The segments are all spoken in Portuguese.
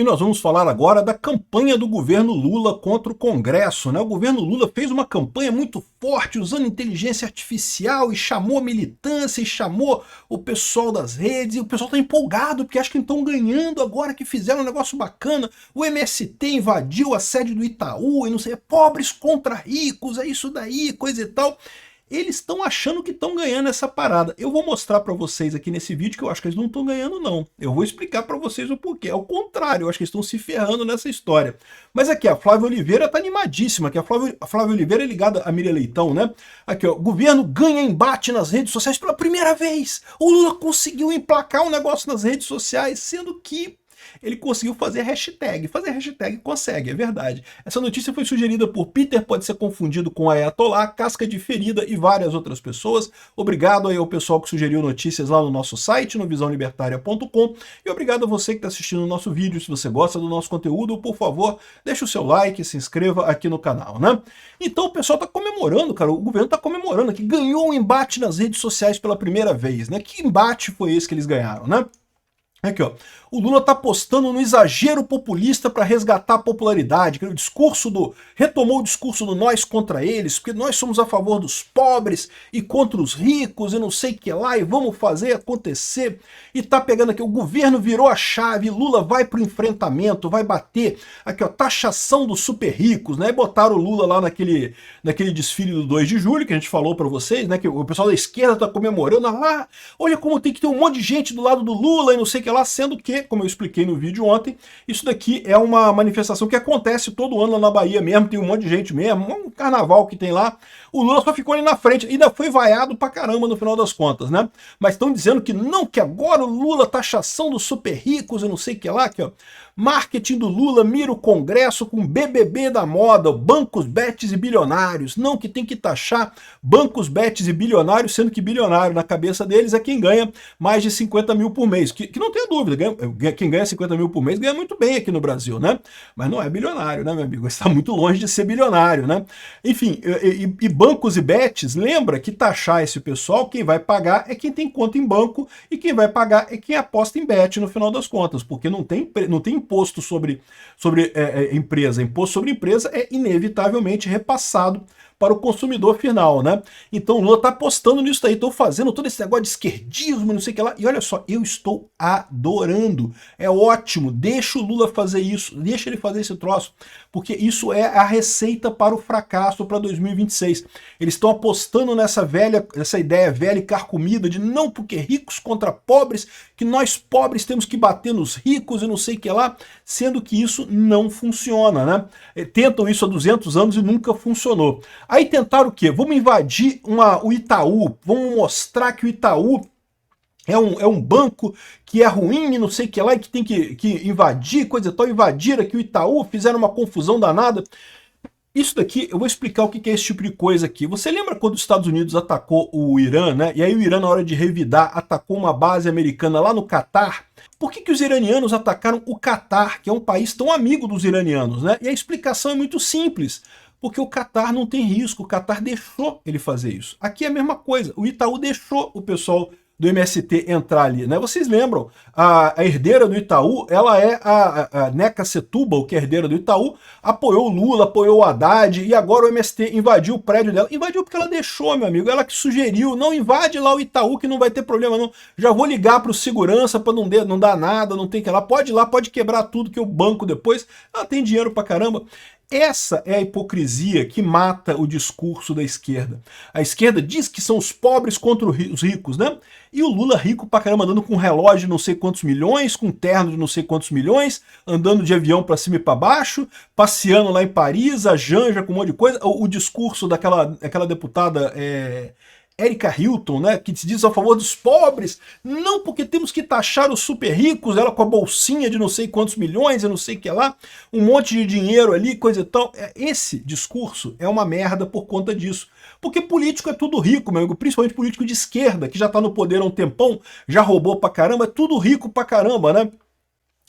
E nós vamos falar agora da campanha do governo Lula contra o Congresso, né? O governo Lula fez uma campanha muito forte usando inteligência artificial e chamou a militância e chamou o pessoal das redes, e o pessoal está empolgado porque acha que estão ganhando agora, que fizeram um negócio bacana. O MST invadiu a sede do Itaú e não sei, pobres contra ricos, é isso daí, coisa e tal. Eles estão achando que estão ganhando essa parada. Eu vou mostrar para vocês aqui nesse vídeo que eu acho que eles não estão ganhando, não. Eu vou explicar para vocês o porquê. Ao contrário, eu acho que eles estão se ferrando nessa história. Mas aqui, a Flávia Oliveira tá animadíssima, que a Flávia Oliveira é ligada a Miriam Leitão, né? Aqui, ó, governo ganha embate nas redes sociais pela primeira vez. O Lula conseguiu emplacar um negócio nas redes sociais, sendo que ele conseguiu fazer hashtag. Fazer hashtag consegue, é verdade. Essa notícia foi sugerida por Peter, pode ser confundido com Ayatollah, Casca de Ferida e várias outras pessoas. Obrigado aí ao pessoal que sugeriu notícias lá no nosso site, no visãolibertaria.com. E obrigado a você que está assistindo o nosso vídeo. Se você gosta do nosso conteúdo, por favor, deixa o seu like, se inscreva aqui no canal, né? Então o pessoal está comemorando, cara, o governo está comemorando que ganhou um embate nas redes sociais pela primeira vez, né? Que embate foi esse que eles ganharam, né? Aqui, ó. O Lula tá apostando no exagero populista para resgatar a popularidade. O discurso retomou o discurso do nós contra eles, porque nós somos a favor dos pobres e contra os ricos e não sei o que lá, e vamos fazer acontecer. E tá pegando aqui, o governo virou a chave, Lula vai pro enfrentamento, vai bater. Aqui, ó, taxação dos super ricos, né? Botaram o Lula lá naquele desfile do 2 de julho, que a gente falou para vocês, né? Que o pessoal da esquerda tá comemorando, lá, olha como tem que ter um monte de gente do lado do Lula e não sei o que lá, sendo que, como eu expliquei no vídeo ontem, isso daqui é uma manifestação que acontece todo ano lá na Bahia mesmo, tem um monte de gente mesmo, um carnaval que tem lá. O Lula só ficou ali na frente, ainda foi vaiado pra caramba no final das contas, né? Mas estão dizendo que não, que agora o Lula, taxação dos super ricos, eu não sei o que lá, aqui, ó. Marketing do Lula mira o Congresso com BBB da moda, bancos, bets e bilionários. Não, que tem que taxar bancos, bets e bilionários, sendo que bilionário na cabeça deles é quem ganha mais de 50 mil por mês. Que não tenha dúvida, quem ganha 50 mil por mês ganha muito bem aqui no Brasil, né? Mas não é bilionário, né, meu amigo? Está muito longe de ser bilionário, né? Enfim, e bancos e bets, lembra que taxar esse pessoal, quem vai pagar é quem tem conta em banco e quem vai pagar é quem aposta em bet no final das contas, porque não tem imposto sobre empresa. Imposto sobre empresa é inevitavelmente repassado para o consumidor final, né? Então o Lula tá apostando nisso aí, tô fazendo todo esse negócio de esquerdismo, não sei o que lá, e olha só, eu estou adorando, é ótimo, deixa o Lula fazer isso, deixa ele fazer esse troço, porque isso é a receita para o fracasso para 2026. Eles estão apostando essa ideia velha e carcomida de não porque ricos contra pobres, que nós pobres temos que bater nos ricos e não sei o que lá, sendo que isso não funciona, né? Tentam isso há 200 anos e nunca funcionou. Aí tentaram o quê? Vamos invadir o Itaú, vamos mostrar que o Itaú é um banco que é ruim e não sei o que lá, e que tem que invadir, coisa e tal, invadiram aqui o Itaú, fizeram uma confusão danada. Isso daqui, eu vou explicar o que é esse tipo de coisa aqui. Você lembra quando os Estados Unidos atacou o Irã, né? E aí o Irã, na hora de revidar, atacou uma base americana lá no Catar? Por que os iranianos atacaram o Catar, que é um país tão amigo dos iranianos, né? E a explicação é muito simples. Porque o Catar não tem risco, o Catar deixou ele fazer isso. Aqui é a mesma coisa, o Itaú deixou o pessoal do MST entrar ali, né? Vocês lembram, a herdeira do Itaú, ela é a Neca Setúbal, que é herdeira do Itaú, apoiou o Lula, apoiou o Haddad, e agora o MST invadiu o prédio dela. Invadiu porque ela deixou, meu amigo, ela que sugeriu, não invade lá o Itaú que não vai ter problema não. Já vou ligar para o segurança para não dar nada, não tem que ir lá, pode ir lá, pode quebrar tudo que eu banco depois, ela tem dinheiro pra caramba. Essa é a hipocrisia que mata o discurso da esquerda. A esquerda diz que são os pobres contra os ricos, né? E o Lula rico pra caramba, andando com um relógio de não sei quantos milhões, com um terno de não sei quantos milhões, andando de avião pra cima e pra baixo, passeando lá em Paris, a Janja com um monte de coisa. O discurso daquela deputada... Erika Hilton, né, que se diz a favor dos pobres, não porque temos que taxar os super ricos, ela com a bolsinha de não sei quantos milhões, eu não sei o que lá, um monte de dinheiro ali, coisa e tal. Esse discurso é uma merda por conta disso. Porque político é tudo rico, meu amigo, principalmente político de esquerda, que já tá no poder há um tempão, já roubou pra caramba, é tudo rico pra caramba, né?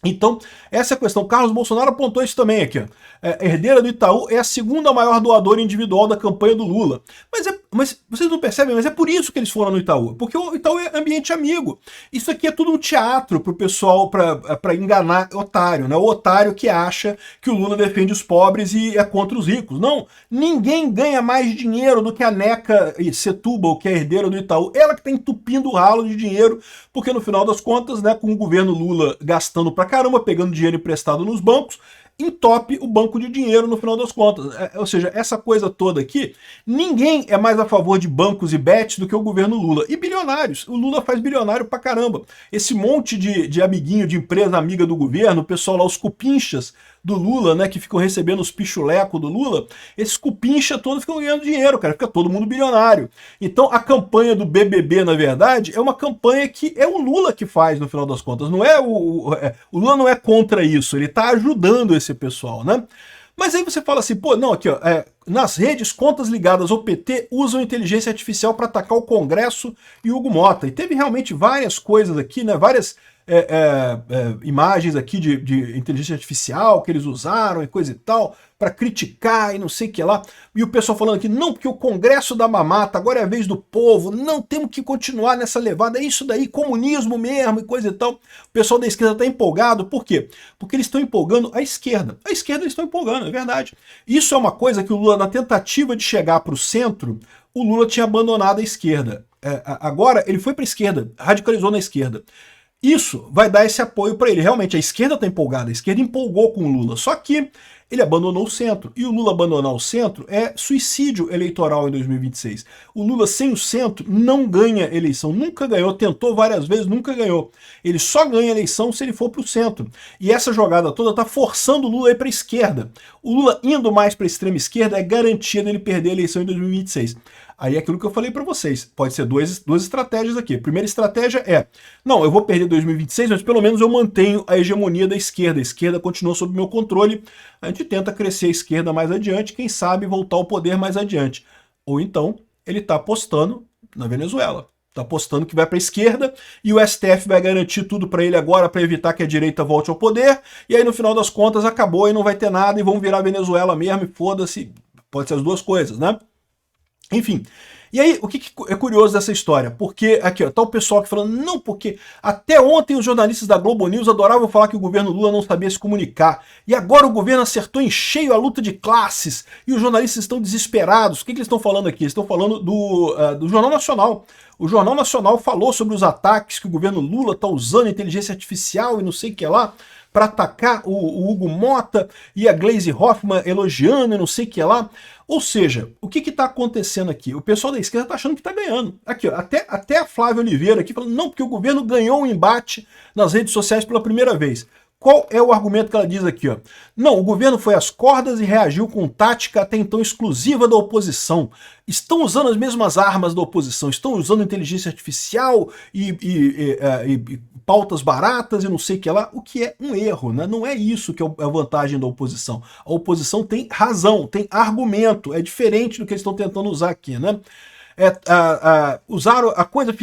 Então, essa é a questão. Carlos Bolsonaro apontou isso também aqui. A herdeira do Itaú é a segunda maior doadora individual da campanha do Lula. Mas Mas vocês não percebem, mas é por isso que eles foram no Itaú, porque o Itaú é ambiente amigo. Isso aqui é tudo um teatro pro pessoal, para enganar otário, né? O otário que acha que o Lula defende os pobres e é contra os ricos. Não, ninguém ganha mais dinheiro do que a Neca Setúbal, que é a herdeira do Itaú. Ela que tá entupindo o ralo de dinheiro, porque no final das contas, né, com o governo Lula gastando pra caramba, pegando dinheiro emprestado nos bancos, entope o banco de dinheiro no final das contas. Ou seja, essa coisa toda aqui, ninguém é mais a favor de bancos e bets do que o governo Lula. E bilionários. O Lula faz bilionário pra caramba. Esse monte de amiguinho, de empresa amiga do governo, o pessoal lá, os cupinchas do Lula, né, que ficam recebendo os pichulecos do Lula, esses cupincha todos ficam ganhando dinheiro, cara, fica todo mundo bilionário. Então a campanha do BBB, na verdade, é uma campanha que é o Lula que faz, no final das contas, não é o Lula não é contra isso, ele tá ajudando esse pessoal, né? Mas aí você fala assim, pô, não, aqui ó, nas redes, contas ligadas ao PT usam inteligência artificial para atacar o Congresso e Hugo Mota. E teve realmente várias coisas aqui, né, várias imagens aqui de inteligência artificial que eles usaram e coisa e tal, para criticar e não sei o que lá. E o pessoal falando aqui, não, porque o Congresso da mamata, agora é a vez do povo, não temos que continuar nessa levada, é isso daí, comunismo mesmo e coisa e tal. O pessoal da esquerda está empolgado, por quê? Porque eles estão empolgando a esquerda. A esquerda eles estão empolgando, é verdade. Isso é uma coisa que o Lula, na tentativa de chegar para o centro, o Lula tinha abandonado a esquerda. Agora ele foi para a esquerda, radicalizou na esquerda. Isso vai dar esse apoio para ele. Realmente, a esquerda está empolgada, a esquerda empolgou com o Lula. Só que ele abandonou o centro. E o Lula abandonar o centro é suicídio eleitoral em 2026. O Lula sem o centro não ganha eleição. Nunca ganhou, tentou várias vezes, nunca ganhou. Ele só ganha eleição se ele for para o centro. E essa jogada toda está forçando o Lula a ir para a esquerda. O Lula indo mais para a extrema esquerda é garantia dele perder a eleição em 2026. Aí é aquilo que eu falei para vocês, pode ser duas estratégias aqui. A primeira estratégia é, não, eu vou perder 2026, mas pelo menos eu mantenho a hegemonia da esquerda. A esquerda continua sob meu controle, a gente tenta crescer a esquerda mais adiante, quem sabe voltar ao poder mais adiante. Ou então, ele está apostando na Venezuela. Está apostando que vai para a esquerda e o STF vai garantir tudo para ele agora para evitar que a direita volte ao poder, e aí no final das contas acabou e não vai ter nada e vão virar Venezuela mesmo e foda-se. Pode ser as duas coisas, né? Enfim, e aí o que é curioso dessa história? Porque aqui ó, tá o pessoal aqui falando, não, porque até ontem os jornalistas da Globo News adoravam falar que o governo Lula não sabia se comunicar, e agora o governo acertou em cheio a luta de classes, e os jornalistas estão desesperados. O que eles estão falando aqui? Eles estão falando do Jornal Nacional. O Jornal Nacional falou sobre os ataques que o governo Lula está usando inteligência artificial e não sei o que lá, para atacar o Hugo Mota e a Gleisi Hoffmann elogiando e não sei o que lá. Ou seja, o que está acontecendo aqui? O pessoal da esquerda está achando que está ganhando. Aqui, ó, até a Flávia Oliveira aqui falando, não, porque o governo ganhou um embate nas redes sociais pela primeira vez. Qual é o argumento que ela diz aqui? Ó? Não, o governo foi às cordas e reagiu com tática até então exclusiva da oposição. Estão usando as mesmas armas da oposição, estão usando inteligência artificial e pautas baratas e não sei o que lá, o que é um erro, né? Não é isso que é a vantagem da oposição. A oposição tem razão, tem argumento, é diferente do que eles estão tentando usar aqui, né? Usaram a coisa,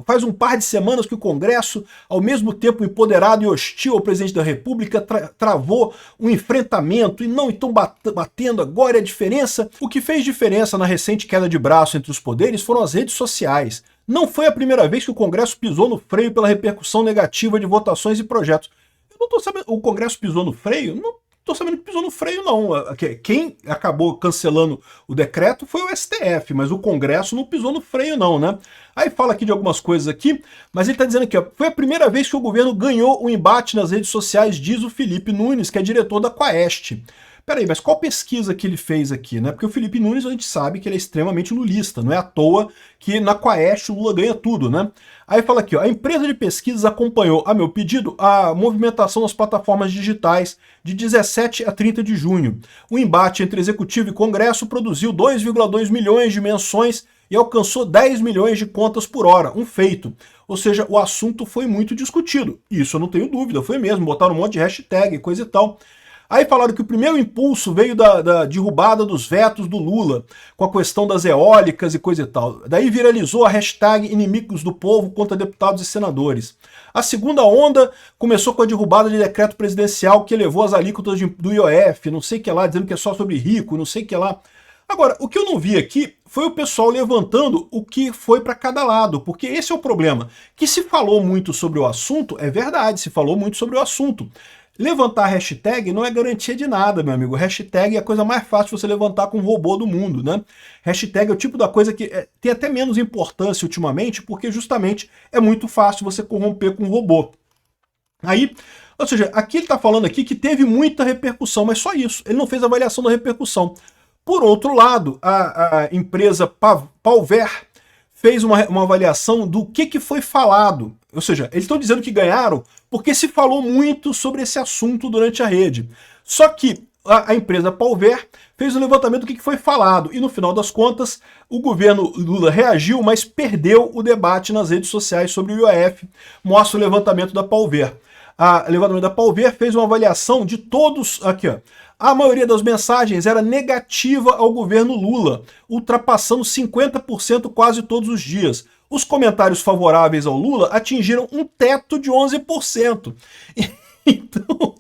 faz um par de semanas que o Congresso, ao mesmo tempo empoderado e hostil ao presidente da República, travou um enfrentamento e não estão batendo agora. A diferença, o que fez diferença na recente queda de braço entre os poderes foram as redes sociais. Não foi a primeira vez que o Congresso pisou no freio pela repercussão negativa de votações e projetos. Eu não estou sabendo, o Congresso pisou no freio? Não estou sabendo que pisou no freio, não. Quem acabou cancelando o decreto foi o STF, mas o Congresso não pisou no freio, não, né? Aí fala aqui de algumas coisas aqui, mas ele está dizendo aqui, ó, foi a primeira vez que o governo ganhou um embate nas redes sociais, diz o Felipe Nunes, que é diretor da Quaest. Peraí, mas qual pesquisa que ele fez aqui, né? Porque o Felipe Nunes, a gente sabe que ele é extremamente lulista, não é à toa que na Quaest o Lula ganha tudo, né? Aí fala aqui, ó, a empresa de pesquisas acompanhou, a meu pedido, a movimentação nas plataformas digitais de 17 a 30 de junho. O embate entre Executivo e Congresso produziu 2,2 milhões de menções e alcançou 10 milhões de contas por hora, um feito. Ou seja, o assunto foi muito discutido. Isso eu não tenho dúvida, foi mesmo, botaram um monte de hashtag e coisa e tal. Aí falaram que o primeiro impulso veio da derrubada dos vetos do Lula, com a questão das eólicas e coisa e tal. Daí viralizou a hashtag inimigos do povo contra deputados e senadores. A segunda onda começou com a derrubada de decreto presidencial que elevou as alíquotas do IOF, não sei o que lá, dizendo que é só sobre rico, não sei o que lá. Agora, o que eu não vi aqui foi o pessoal levantando o que foi para cada lado, porque esse é o problema. Que se falou muito sobre o assunto, é verdade, se falou muito sobre o assunto. Levantar hashtag não é garantia de nada, meu amigo. Hashtag é a coisa mais fácil de você levantar com um robô do mundo, né? Hashtag é o tipo da coisa que tem até menos importância ultimamente, porque justamente é muito fácil você corromper com um robô. Aí, ou seja, aqui ele está falando aqui que teve muita repercussão, mas só isso. Ele não fez avaliação da repercussão. Por outro lado, a empresa Palver fez uma avaliação do que foi falado. Ou seja, eles estão dizendo que ganharam porque se falou muito sobre esse assunto durante a rede. Só que a empresa Palver fez um levantamento do que foi falado e no final das contas o governo Lula reagiu, mas perdeu o debate nas redes sociais sobre o IOF. Mostra o levantamento da Palver. A levantamento da Palver fez uma avaliação de todos aqui, ó. A maioria das mensagens era negativa ao governo Lula, ultrapassando 50% quase todos os dias. Os comentários favoráveis ao Lula atingiram um teto de 11%. Então,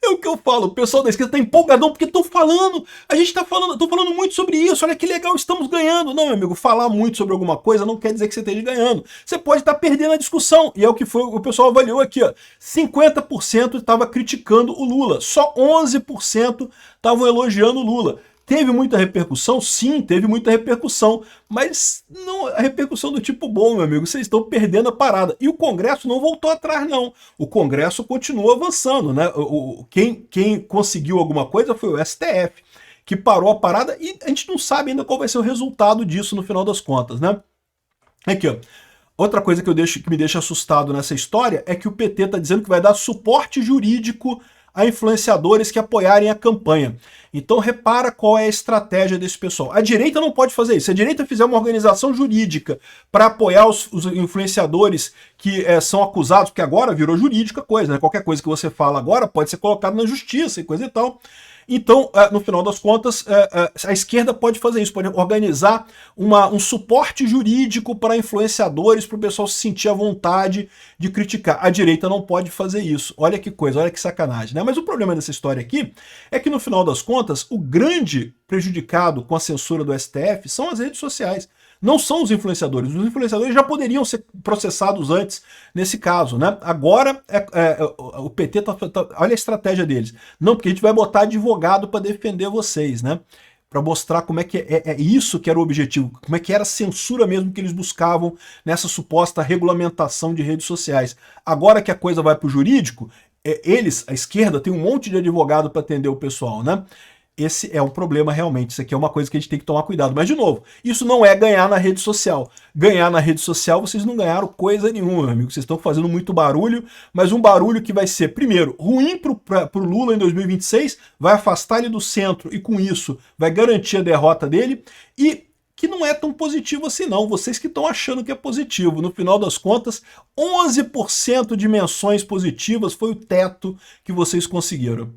é o que eu falo, o pessoal da esquerda tá empolgadão porque estão falando, a gente tá falando, tô falando muito sobre isso, olha que legal, estamos ganhando. Não, meu amigo, falar muito sobre alguma coisa não quer dizer que você esteja ganhando. Você pode estar perdendo a discussão, e é o que foi, o pessoal avaliou aqui, ó. 50% estava criticando o Lula, só 11% estavam elogiando o Lula. Teve muita repercussão? Sim, teve muita repercussão, mas não a repercussão do tipo bom, meu amigo, vocês estão perdendo a parada. E o Congresso não voltou atrás, não. O Congresso continua avançando, né? Quem conseguiu alguma coisa foi o STF, que parou a parada e a gente não sabe ainda qual vai ser o resultado disso no final das contas, né? Aqui, ó. Outra coisa que me deixa assustado nessa história é que o PT está dizendo que vai dar suporte jurídico a influenciadores que apoiarem a campanha. Então repara qual é a estratégia desse pessoal. A direita não pode fazer isso. Se a direita fizer uma organização jurídica para apoiar os influenciadores que são acusados, porque agora virou jurídica coisa, né? Qualquer coisa que você fala agora pode ser colocado na justiça e coisa e tal. Então, no final das contas, a esquerda pode fazer isso, pode organizar um suporte jurídico para influenciadores, para o pessoal se sentir à vontade de criticar. A direita não pode fazer isso. Olha que coisa, olha que sacanagem, né? Mas o problema dessa história aqui é que, no final das contas, o grande prejudicado com a censura do STF são as redes sociais. Não são os influenciadores. Os influenciadores já poderiam ser processados antes nesse caso, né? Agora o PT olha a estratégia deles. Não, porque a gente vai botar advogado para defender vocês, né? Para mostrar como é que é isso que era o objetivo, como é que era a censura mesmo que eles buscavam nessa suposta regulamentação de redes sociais. Agora que a coisa vai para o jurídico, eles, a esquerda, tem um monte de advogado para atender o pessoal, né? Esse é um problema realmente, isso aqui é uma coisa que a gente tem que tomar cuidado. Mas, de novo, isso não é ganhar na rede social. Ganhar na rede social, vocês não ganharam coisa nenhuma, meu amigo. Vocês estão fazendo muito barulho, mas um barulho que vai ser, primeiro, ruim pro Lula em 2026, vai afastar ele do centro e, com isso, vai garantir a derrota dele, e que não é tão positivo assim não, vocês que estão achando que é positivo. No final das contas, 11% de menções positivas foi o teto que vocês conseguiram.